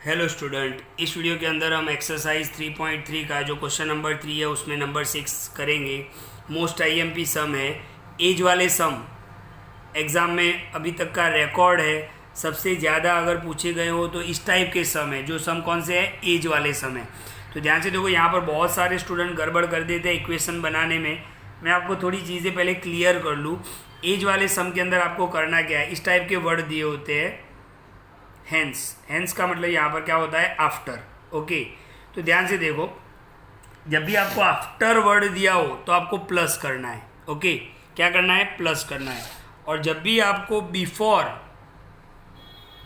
Hello student, इस video के अंदर हम एक्सरसाइज 3.3 का जो क्वेश्चन नंबर 3 है उसमें नंबर 6 करेंगे। मोस्ट आईएमपी सम है, एज वाले सम एग्ज़ाम में अभी तक का रिकॉर्ड है। सबसे ज़्यादा अगर पूछे गए हो तो इस टाइप के सम है, जो सम कौन से हैं, एज वाले सम है। तो ध्यान से देखो, यहाँ पर बहुत सारे स्टूडेंट गड़बड़ कर देते हैं इक्वेशन बनाने में। मैं आपको थोड़ी चीज़ें पहले क्लियर कर लूँ। एज वाले सम के अंदर आपको करना क्या है, इस टाइप के वर्ड दिए होते हैं। हैंस का मतलब यहाँ पर क्या होता है, आफ्टर। ओके, तो ध्यान से देखो, जब भी आपको आफ्टर वर्ड दिया हो तो आपको प्लस करना है। ओके, क्या करना है, प्लस करना है। और जब भी आपको बिफोर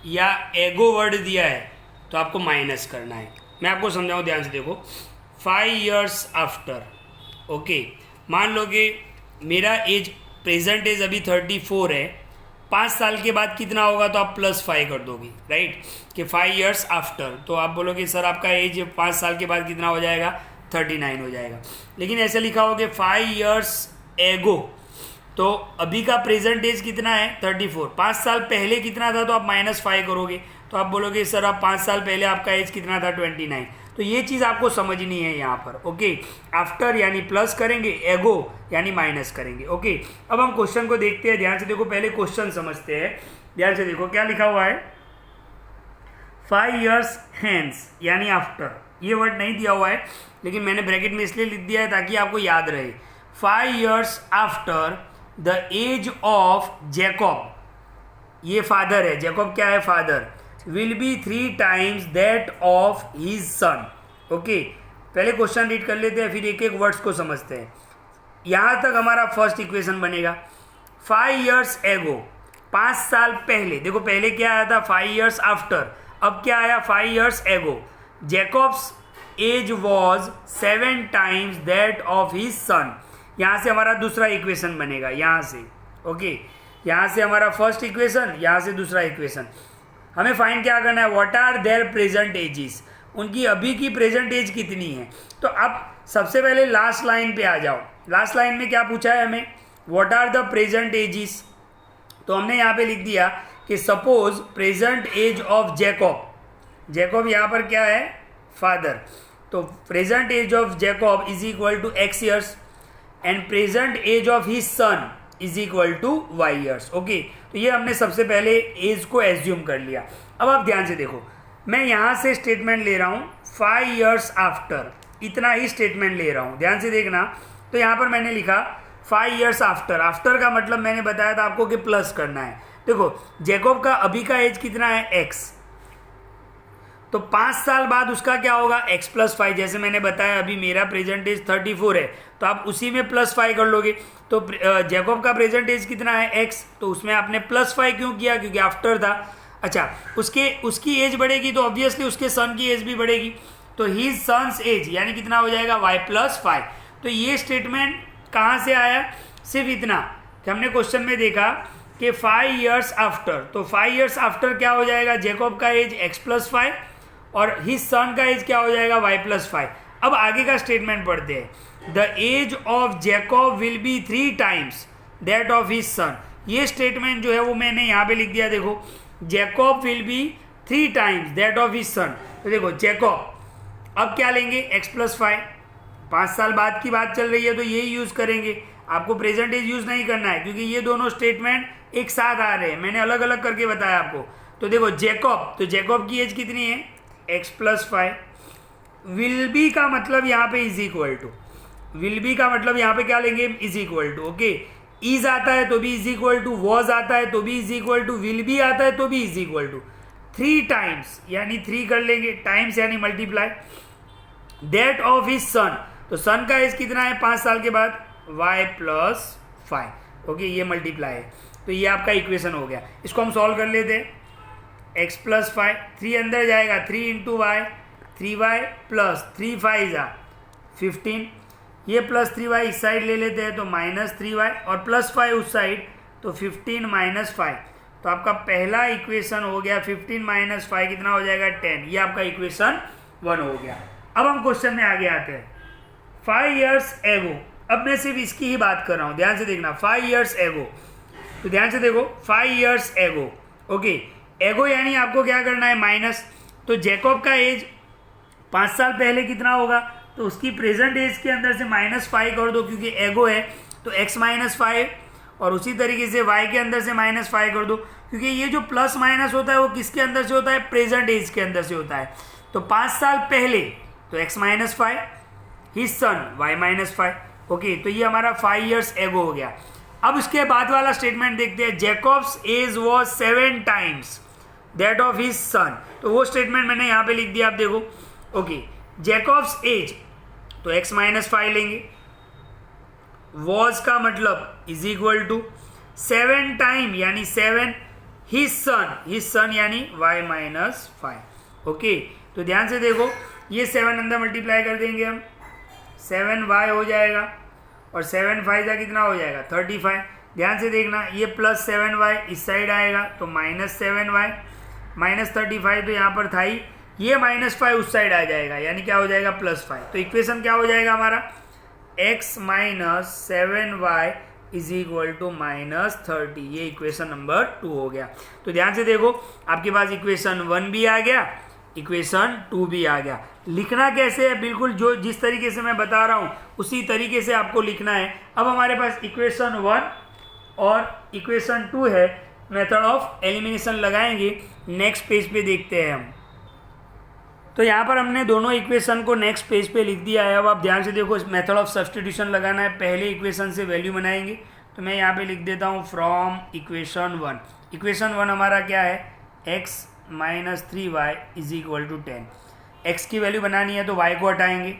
या एगो वर्ड दिया है तो आपको माइनस करना है। मैं आपको समझाऊँ, ध्यान से देखो। 5 years आफ्टर, ओके, मान लो कि मेरा एज, प्रेजेंट एज अभी 34 है। 5 साल के बाद कितना होगा तो आप +5 कर दोगे, राइट, कि 5 years आफ्टर। तो आप बोलोगे सर आपका एज 5 साल के बाद कितना हो जाएगा, 39 हो जाएगा। लेकिन ऐसा लिखा हो कि 5 years एगो, तो अभी का प्रेजेंट एज कितना है, 34। 5 साल पहले कितना था तो आप -5 करोगे, तो आप बोलोगे सर आप 5 साल पहले आपका एज कितना था, 29। तो ये चीज़ आपको समझनी है यहाँ पर। ओके, आफ्टर यानी प्लस करेंगे, एगो यानी माइनस करेंगे। ओके, अब हम क्वेश्चन को देखते हैं। ध्यान से देखो, पहले क्वेश्चन समझते हैं। ध्यान से देखो क्या लिखा हुआ है, 5 years हैंस यानी आफ्टर। ये वर्ड नहीं दिया हुआ है, लेकिन मैंने ब्रैकेट में इसलिए लिख दिया है ताकि आपको याद रहे। 5 years after the age of Jacob, ये फादर है, जैकब क्या है, father, will be 3 times that of his son. Okay, पहले क्वेश्चन रीड कर लेते हैं, फिर एक एक वर्ड्स को समझते हैं। यहाँ तक हमारा फर्स्ट इक्वेशन बनेगा। 5 years एगो, 5 साल पहले। देखो पहले क्या आया था, 5 years आफ्टर। अब क्या आया, 5 years ago. Jacob's age was 7 times that of his son. यहाँ से हमारा दूसरा इक्वेशन बनेगा, यहाँ से। ओके, यहाँ से हमारा फर्स्ट इक्वेशन, यहाँ से दूसरा इक्वेशन। हमें फाइंड क्या करना है, what are their present ages, उनकी अभी की प्रेजेंट एज कितनी है। तो अब सबसे पहले लास्ट लाइन पे आ जाओ। लास्ट लाइन में क्या पूछा है हमें, what are the present ages. तो हमने यहाँ पे लिख दिया कि suppose present age of Jacob, Jacob यहाँ पर क्या है, फादर। तो present age of Jacob is equal to x years and present age of his son is equal to y years। Okay, तो ये हमने सबसे पहले एज को एज्यूम कर लिया। अब आप ध्यान से देखो, मैं यहाँ से स्टेटमेंट ले रहा हूँ 5 years आफ्टर, इतना ही स्टेटमेंट ले रहा हूँ। ध्यान से देखना, तो यहाँ पर मैंने लिखा 5 years आफ्टर। आफ्टर का मतलब मैंने बताया था आपको कि प्लस करना है। देखो जैकब का अभी का एज कितना है, x, तो 5 साल बाद उसका क्या होगा, x + 5। जैसे मैंने बताया अभी मेरा प्रेजेंट एज 34 है, तो आप उसी में +5 कर लोगे। तो जैकब का प्रेजेंट एज कितना है, x, तो उसमें आपने +5 क्यों किया, क्योंकि आफ्टर था। अच्छा, उसकी एज बढ़ेगी तो ऑब्वियसली उसके सन की एज भी बढ़ेगी। तो हिज सन्स एज यानी कितना हो जाएगा, y + 5। तो ये स्टेटमेंट कहाँ से आया, सिर्फ इतना कि हमने क्वेश्चन में देखा कि 5 years आफ्टर, तो 5 years आफ्टर क्या हो जाएगा, जैकब का एज x + 5 और हिज सन का एज क्या हो जाएगा, y + 5। अब आगे का स्टेटमेंट पढ़ते हैं, the age of Jacob will be 3 times that of his son. ये स्टेटमेंट जो है वो मैंने यहाँ पे लिख दिया। देखो Jacob will be 3 times that of his son. तो देखो जैकब, अब क्या लेंगे, x + 5, 5 साल बाद की बात चल रही है तो यही यूज़ करेंगे। आपको प्रेजेंट एज यूज़ नहीं करना है, क्योंकि ये दोनों स्टेटमेंट एक साथ आ रहे हैं, मैंने अलग अलग करके बताया आपको। तो देखो जैकब, तो जैकब की एज कितनी है, x + 5। विल बी का मतलब यहाँ पे is equal to, will be का मतलब यहाँ पे क्या लेंगे, is equal to. Okay, is आता है तो भी इज इक्वल टू, वॉज आता है तो भी is equal to, will be आता है तो भी इज इक्वल टू। 3 times यानी 3 कर लेंगे, टाइम्स यानी multiply, that of his son. तो सन का एज कितना है 5 साल के बाद, y + 5। ओके, ये मल्टीप्लाई है, तो ये आपका इक्वेशन हो गया। इसको हम सॉल्व कर लेते हैं, x + 5, 3 अंदर जाएगा, 3 × y, 3y + 3 5 15। ये +3y इस साइड ले लेते हैं तो -3y, और +5 उस साइड, तो 15 - 5। तो आपका पहला इक्वेशन हो गया, 15 - 5 कितना हो जाएगा, 10। ये आपका इक्वेशन 1 हो गया। अब हम क्वेश्चन में आगे आते हैं। 5 years एगो, अब मैं सिर्फ इसकी ही बात कर रहा हूँ, ध्यान से देखना। 5 years एगो, तो ध्यान से देखो 5 years एगो। ओके, एगो यानी आपको क्या करना है, माइनस। तो जैकब का एज 5 साल पहले कितना होगा, तो उसकी प्रेजेंट एज के अंदर से -5 कर दो, क्योंकि एगो है तो x -5, और उसी तरीके से y के अंदर से -5 कर दो, क्योंकि ये जो प्लस माइनस होता है वो किसके अंदर से होता है, प्रेजेंट एज के अंदर से होता है। तो 5 साल पहले तो x -5, his son y -5। Okay, तो ये हमारा 5 years एगो हो गया। अब उसके बाद वाला स्टेटमेंट देखते हैं, Jacob's age was 7 times that of his son. तो वो स्टेटमेंट मैंने यहाँ पे लिख दिया, आप देखो। ओके, जैकब्स एज तो x -5 लेंगे, वॉज का मतलब इज इक्वल टू 7 टाइम यानी 7, हिज सन यानी y -5। ओके, तो ध्यान से देखो, ये 7 अंदर मल्टीप्लाई कर देंगे हम, 7y हो जाएगा, और 7 5 का कितना हो जाएगा 35। ध्यान से देखना, ये प्लस 7y इस साइड आएगा तो -7y, -35 तो यहाँ पर था ही, ये -5 उस साइड आ जाएगा, यानी क्या हो जाएगा +5। तो इक्वेशन क्या हो जाएगा हमारा, x - 7y is equal to -30। ये इक्वेशन नंबर 2 हो गया। तो ध्यान से देखो, आपके पास इक्वेशन 1 भी आ गया, इक्वेशन 2 भी आ गया। लिखना कैसे है, बिल्कुल जो जिस तरीके से मैं बता रहा हूँ उसी तरीके से आपको लिखना है। अब हमारे पास इक्वेशन 1 और इक्वेशन 2 है, मेथड ऑफ एलिमिनेशन लगाएंगे, नेक्स्ट पेज पे देखते हैं हम। तो यहाँ पर हमने दोनों इक्वेशन को नेक्स्ट पेज पे लिख दिया है। अब आप ध्यान से देखो, मेथड ऑफ सब्स्टिट्यूशन लगाना है, पहले इक्वेशन से वैल्यू बनाएंगे। तो मैं यहाँ पे लिख देता हूँ फ्रॉम इक्वेशन 1। इक्वेशन 1 हमारा क्या है, x - 3y is equal to 10। x की वैल्यू बनानी है तो y को हटाएंगे,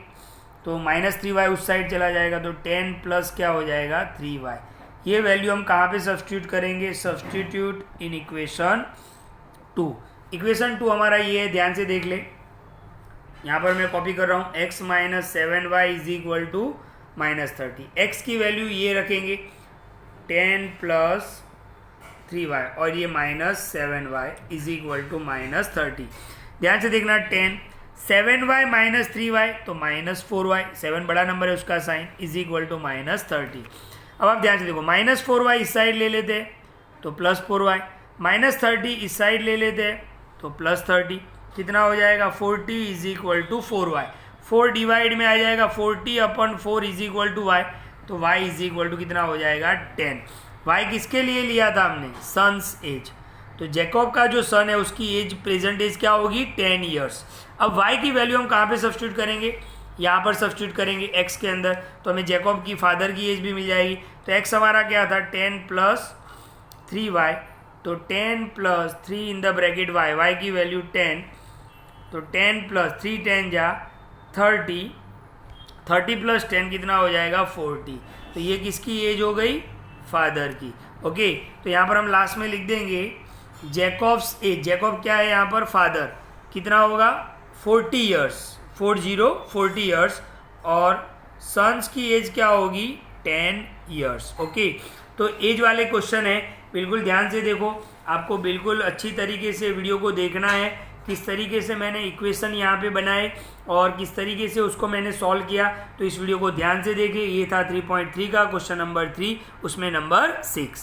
तो -3y उस साइड चला जाएगा, तो 10 प्लस क्या हो जाएगा 3y। ये वैल्यू हम कहाँ पे सब्स्टिट्यूट करेंगे, सब्स्टिट्यूट इन इक्वेशन 2। इक्वेशन 2 हमारा ये है, ध्यान से देख ले, यहाँ पर मैं कॉपी कर रहा हूँ, x - 7y is equal to -30। x की वैल्यू ये रखेंगे 10 प्लस 3y, और ये -7y इज इक्वल टू -30। ध्यान से देखना, 10 7y - 3y तो -4y, 7 बड़ा नंबर है उसका साइन, इज इक्वल टू -30। अब आप ध्यान से देखो, -4y इस साइड ले लेते हैं तो +4y, -30 इस साइड ले लेते हैं तो +30, कितना हो जाएगा 40 is equal to 4y। 4 divide में आ जाएगा 40/4 इज इक्वल टू y, तो y इज इक्वल टू कितना हो जाएगा 10। y किसके लिए लिया था हमने, सन्स एज। तो जैकब का जो सन है उसकी एज, प्रेजेंट एज क्या होगी 10 years। अब y की वैल्यू हम कहाँ पे सब्स्टिट्यूट करेंगे, यहाँ पर सब्स्टिट्यूट करेंगे x के अंदर, तो हमें जैकब की फादर की एज भी मिल जाएगी। तो x हमारा क्या था 10 प्लस 3y, तो 10 plus 3 in the bracket y की वैल्यू 10, तो 10 प्लस 3 10 जा 30, 30 प्लस 10 कितना हो जाएगा 40। तो ये किसकी एज हो गई, फादर की। ओके, तो यहाँ पर हम लास्ट में लिख देंगे जैकब्स एज। जैकब क्या है यहाँ पर, फादर, कितना होगा 40 years, 40 years, और सन्स की एज क्या होगी 10 years। ओके, तो एज वाले क्वेश्चन है, बिल्कुल ध्यान से देखो, आपको बिल्कुल अच्छी तरीके से वीडियो को देखना है, किस तरीके से मैंने इक्वेशन यहाँ पे बनाए और किस तरीके से उसको मैंने सॉल्व किया। तो इस वीडियो को ध्यान से देखिए। ये था 3.3 का क्वेश्चन नंबर 3, उसमें नंबर 6।